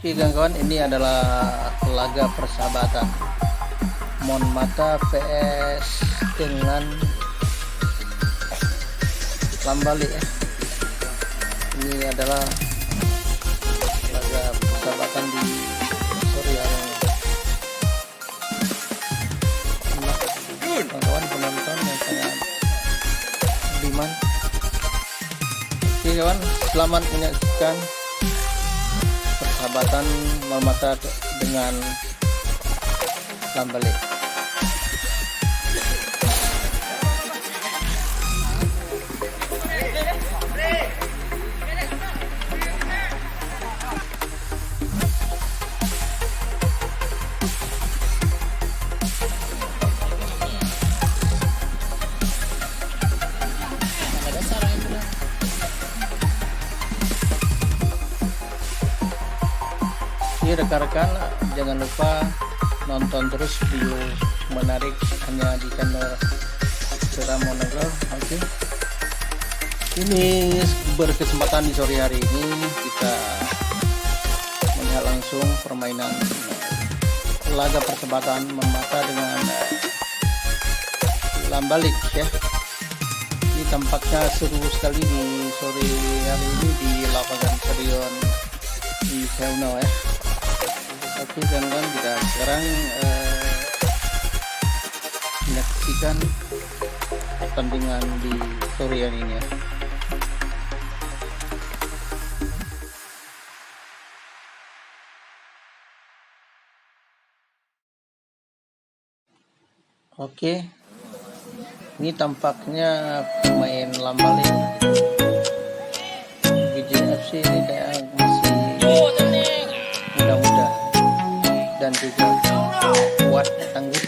Oke kawan-kawan, ini adalah laga persahabatan Monmata PS dengan Lambalik ya. Ini adalah laga persahabatan di sore hari ini. Kawan-kawan penonton yang sangat budiman. Oke kawan, selamat menyaksikan persahabatan Monmata dengan Lambalik. Ini rekan-rekan, jangan lupa nonton terus video menarik hanya di channel Sera Monegro. Oke. Ini berkesempatan di sore hari ini kita melihat langsung permainan laga persahabatan Monmata dengan Lambalik ya. Ini tampaknya seru sekali di sore hari ini di lapangan stadion di Kauno ya. Oke kawan-kawan, kita sekarang menyaksikan pertandingan di sore hari ini ya. Oke, ini tampaknya pemain Lambalik BJFC ini kayak masih muda-muda dan juga kuat tangguh.